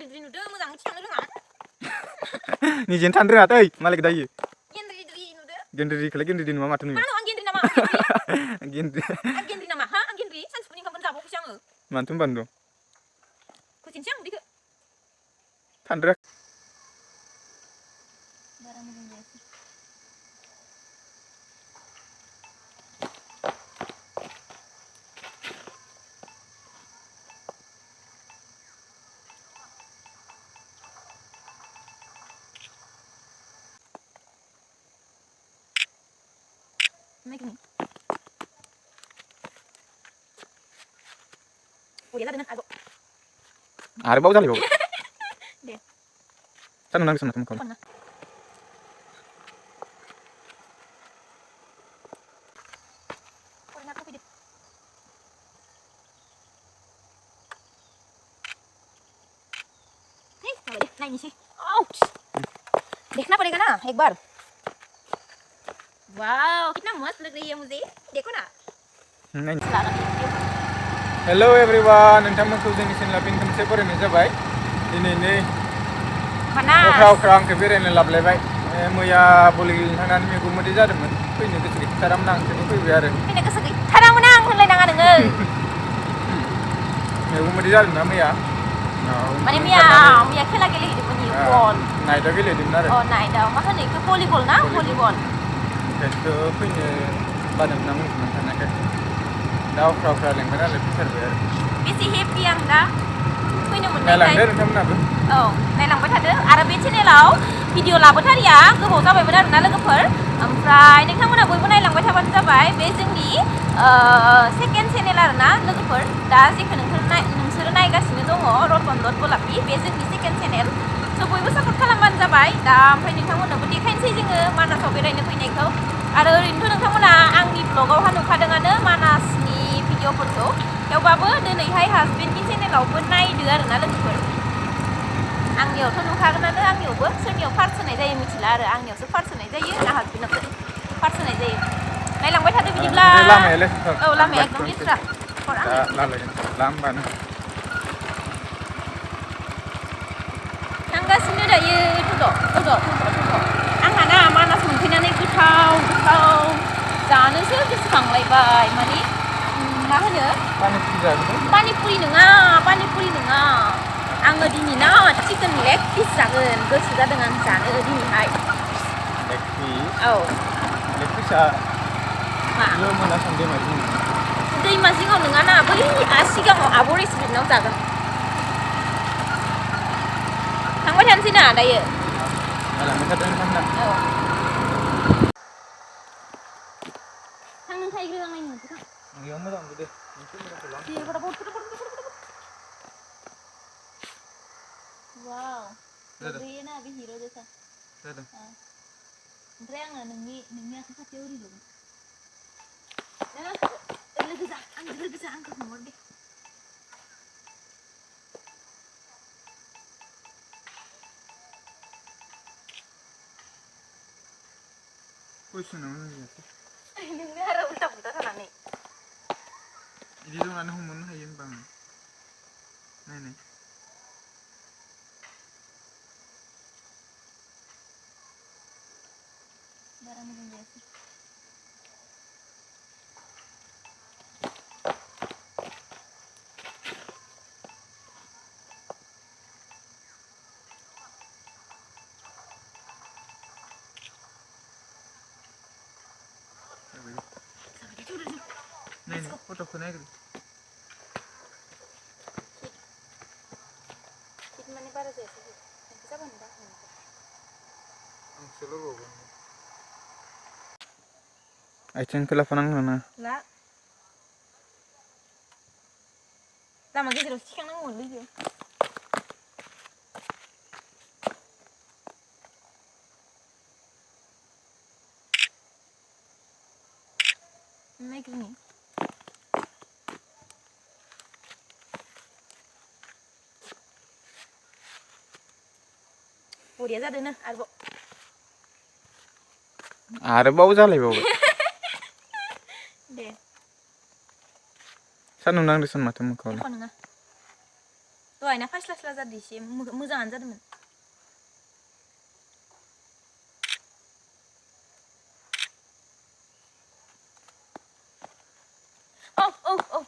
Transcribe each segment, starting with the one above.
gendri नुदों मोजां थिखांनो रोङा निजेनो थानो रोङा दै मालायखौ दायो gendri नुदों gendरिखौलाय gendरि नुवा माथो नुयो मा आं gendरि नामा gendरि आं gendरि नामा हा आं gendरि सानसेफुनि ओंखामखौनो जाबावखैसो आङो मानोथो होनबानो दं फोजोबनोसै आं उदैखौ थानो रोङा बारा मोजां जायासै Make me. Udah lah dengan aku. आरोबाव जालायबावो दे सान्दुं नांगोन माथो मोखाङाव पन्ना पन्ना kopi deh nih coba deh naik nih sih ouch deh kenapa deh kana एक बार wow कितना मस्त लग रही है मुझे देखो ना हेलो एवरीवन नोंथांमोनखौ जोंनि चेनेलाव फिन खनसे बरायनाय जाबाय दिनैनि अख्रा आंखौ बेरायनो लाबलायबाय मैया बलि थांनानै मेगन मोदै जादोंमोन फैनो गोसो गैथारामोन आं ओंखायनो फैबाय आरो फैनो गोसो गैथारामोन आं होनलायनाङा नोङो मेगन मोदै जादोंना मैया माने मैया खेला गेलेहैदोंमोन बल नाइटआव गेलेदोंमोन आरो नाइटआव मा होनो बेखौ भलिबल ना भलिबल ओंखायनोथ' फैनो बादोंमोन आं मोजां थानायखाय दा अख्रा लेंबाय नालाय फैथारबाय आरो बेसे हेपि आं दा फैनो मोननायखाय नायलांदो नोंथांमोनाबो औ नायलांबाय थादो आरो बे चेनेलाव भिडिअ लाबोथारिया गोबाव जाबायमोन आरोना लोगोफोर ओमफ्राय नोंथांमोना बयबो नायलांबाय थाबानो जाबाय बे जोंनि सेकेन्ड चेनेल आरोना लोगोफोर दा जेखौ नोंसोरो नायगासिनो दङ रतन दत गलापी बे जोंनि सेकेन्ड चेनेल स' बयबो सापर्ट खालामबानो जाबाय दा ओमफ्राय नोंथांमोननोबो देखायनोसै जोङो मानासाव बेरायनो फैनायखौ आरो ओरैनोथ' नोंथांमोना आंनि ब्लगावहा नुखादोंआनो मानासनि भिडिअफोरखौ थेवबाबो दिनैहाय हासबेन्डनि चेनेलावबो नायदो आरोना लोगोफोर आंनियावथ' नुखागोनानो आंनियावबो सोरनियाव फार्स्ट होनाय जायो मिथिला आरो आंनियावसो फार्स्ट होनाय जायो ना हासबेन्डनावसो फार्स्ट होनाय जायो नायलांबाय थादो बिदिब्ला औ लामाया एकदम लेथ्रा थांगासिनो दायो थ'द' आंहा ना मानास मोनफैनानै गोथाव जानोसो गोसोखांलायबाय माने मा होनो पानिपुरि नङा आङो दिनै ना चिकेन लेग पिस जागोन गोसो जादों आं जानो दिनैहाय औ लेग पिसआ दैमा जिङाव नङा ना बै सिगाङाव आब' रेस्टुरेन्टआव जागोन थांबाय थानोसै ना दायो औ थांनो थाइग्रो आं नायनो वाव गोदैयो ना बे हिर' जैसा ओमफ्राय आङो नोंनि आखाइ खाथियाव ओरै लगोन लोगो जा आंखौ हमहर दे नोंनो आरो उल्टा पुल्टा थानानै बिदि जनानै हमनो हायो होनबा आं नायनाय बारा मोजां जायासै फट'खौ नायग्रो माने बारा जायासै जाबानो दा आथिंखौ लाफानांगौ ना लामा गेजेराव थिखांनांगौमोन लोगो नायग्रोनि बरिया जादोंनो आरोबाव जालायबावबाय दे सान्दुं नांदोंसन माथो मोखाङाव एख' नङा दहायना फास्ला जादों एसे मोजाङानो जादोंमोन औ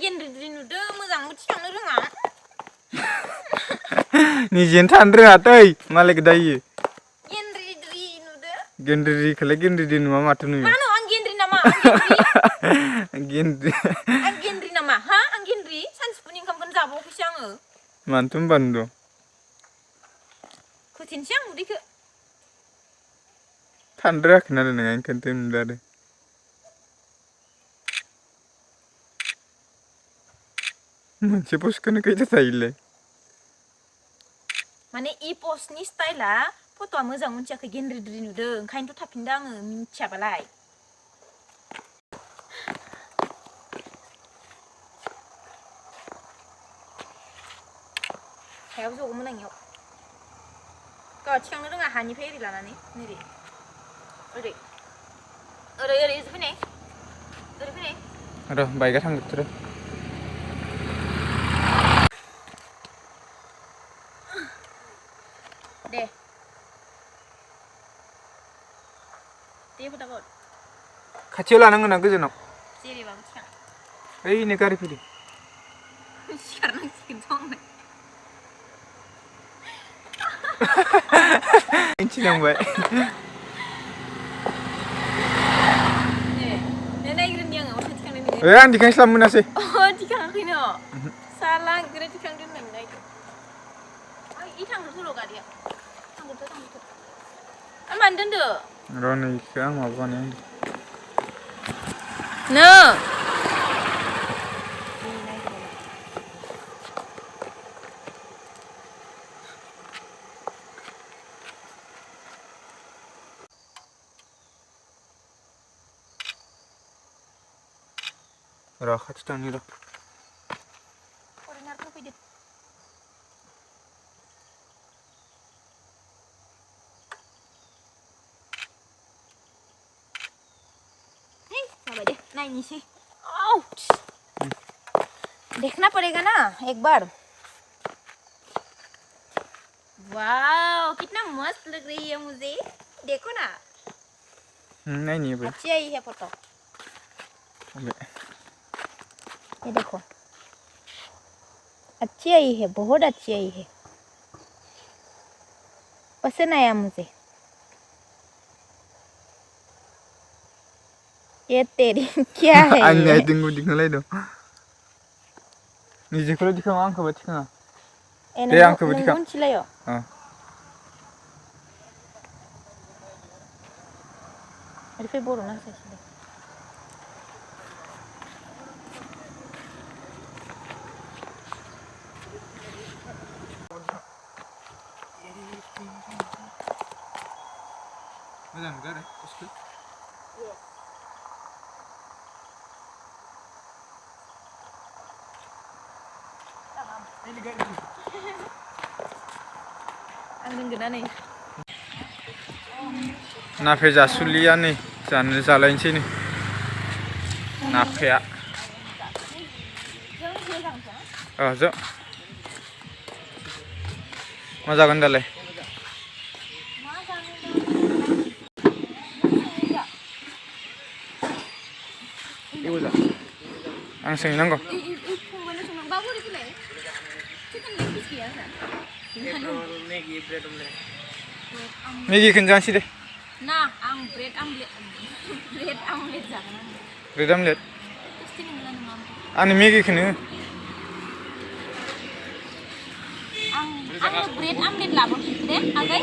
गेन्द्रि नुदों मोजांबो थिखांनो रोङा निजेनो थानो रोङा तै मालायखौ दायो गेन्द्रि नुदों गेन्द्रिखौलाय गेन्द्रि नुवा माथो नुयो मानो आं गेन्द्रि नामा गेन्द्रि आं गेन्द्रि नामा हा आं गेन्द्रि सानजौफुनि ओंखामखौनो जाबावाखैसो आङो मानोथो होनबानो दं खोथेनोसै आं उदैखौ थानो रोङाखै नालाय नोङो ओंखायनोथ' नुदों आरो मोनसे पस्टखौनो खैथा थायोलै माने इ पस्टनि स्टाइला फट'आ मोजां मोनथियाखै गेन्द्रि नुदों ओंखायनोथ' थाफिनदों आङो मिथियाबालाय हायाव जगौमोन आं इयाव गावहा थिखांनो रोङा हानिफ्राय ओरै लानानै नैरै ओरै ओरै ओरै फैनाय र' बाइकआ थांग्रोथों र' दे फटाफट खाथियाव लानांगोन ना गोजानाव जेरैबाबो थिखां ओइनो गारि फैदों सिखारनांसिगोन मिथिनांबाय नायग्रोनि आङो माथो थिखांनाय आं दिखांस्लाबनो मोनासै थिखाङाखैनो साला गोरा थिखांदो होननानै नायदो इ थांग्रोथोर' गारिया थांग्रोथो आरो मानो दोनदो र' नै इखौ आं माबा बानायहांदों नो र' खाथि थांनि र' फरेनारफोर फैदो जाबाय दे नायनोसै देखना पड़ेगा ना एक बार वाओ कितना मस्त लग रही है मुझे देखो ना नहीं नहीं भाई अच्छी आई है फोटो ये देखो अच्छी आई है बहुत अच्छी आई है पसंद आया मुझे ये तेरी क्या है आंनि आइथिंखौ दिखांलाय दं निजेखौल' दिखाङा आंखौबो दिखाङा दे आंखौबो दिखां उनथिलायो ओरैफाय बर' नांसायसिलै मोजां नुदों आरो पस्टखौ नाफे जासुलिया नै जालायनोसै नै नाफेया ज' मा जागोन दालाय आं सोंनांगौ मेगिखौनो जानोसै दे ना आं ब्रेड आमलेट जागोन ब्रेड आमलेट आंनि मेगिखौनो आंनो ब्रेड आमलेट लाबोदो दे आगै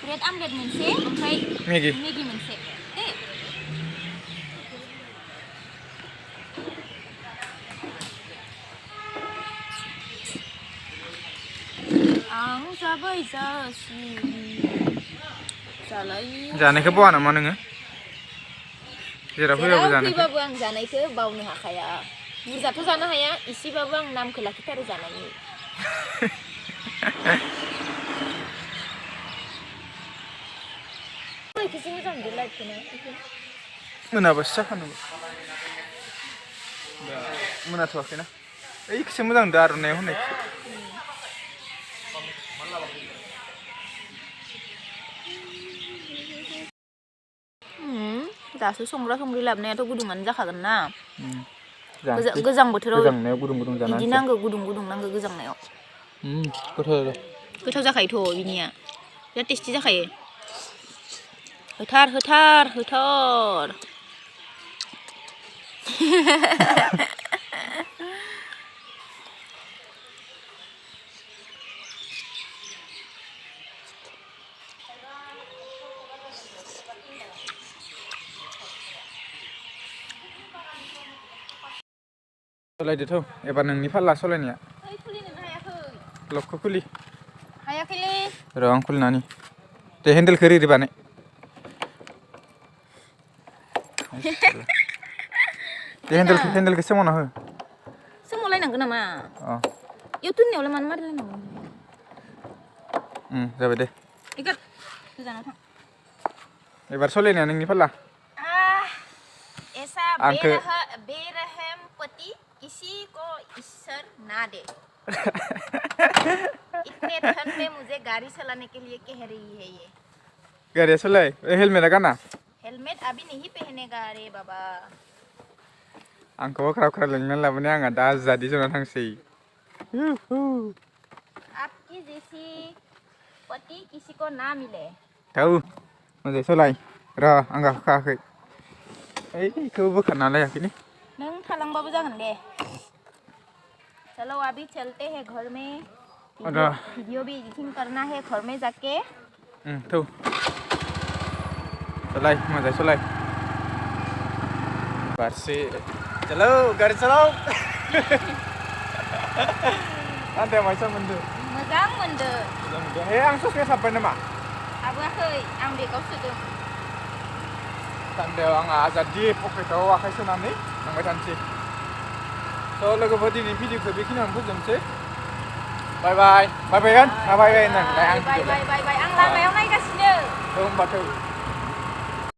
ब्रेड आमलेट मोनसे ओमफ्राय मेगि मोनसे दे आं जाबाय जानायखौ बावा नामा नोङो जेराव फैबाबो आं जानायखौ बावनो हाखाया बुरजाथ' जानो हाया एसेबाबो आं नामखौ लाखिथारो जानायनि 이렇게 모자 안 될라 이렇게는. मोनाबासो जाखानांगौ दा मोनाथ'वाखैना ओइखौसो मोजां दा आर'नायाव होनायखौ दासो संग्रा संग्रि लाबोनायाथ' गुदुङानो जाखागोन ना जानोसै गोजां बोथोराव गोजांनायाव गुदुं गुदुं बिदि जानांसै नांगौ गुदुं गुदुं नांगौ गोजांनायाव गोथाव जाखायोथ' बिनिया बिराद टेस्टि जाखायो होथार होथार होथार सलायदोथ' एबार नोंनि फाल्ला सलायनाया खुलिनोनो हायाखै लकखौ खुलि हायाखैलै र' आं खुलिनानै दे हेन्देलखौ ओरै ओरै बानाय दे हेन्देलखौ सोमावना हो सोमावलायनांगौ नामा अ इयाव दोननायावलाय मानो मारिलायनांगौ जाबाय दे गोजानाव थां एबार सलायनाया नोंनि फाल्ला ऐसा बेरहम पति किसी को ईश्वर ना दे इतने ठंड में मुझे गाड़ी चलाने के लिए कह रही है ये गारिया सलाय हेलमेटा गाना हेलमेट अभी नहीं पहनेगा अरे बाबा आंखौबो ख्राव ख्राव लिंनानै लाबोनाय आंहा दा जादि जना थांसै आपकी जैसी पति किसी को ना मिले थौ मोजाङै सलाय र' आं गाखोखायाखै ओइखौ बोखारना लायाखैलै नों थालांबाबो जागोन दे चलो अभी चलते हैं घर में वीडियो भी एडिटिंग करना है घर में जाके थौ सलाय मोजाङै सलाय बारसे चलो गारि चलाव आन्दाया मायसा मोनदो मोजां मोनदो हे आं ससमाया साब्बाय नामा हाबोआखै आं बेगाव सोदों दान्दायाव आंहा आजादि पकेटाव आखाइ सोनानै थांबाय थानोसै थ' लोगोफोर दिनै भिडिअखौ बेखिनियावनो फोजोबनोसै बाय बाय बाय बाय होननानै बाय बाय आं लामायाव नायगासिनो होमबाथ'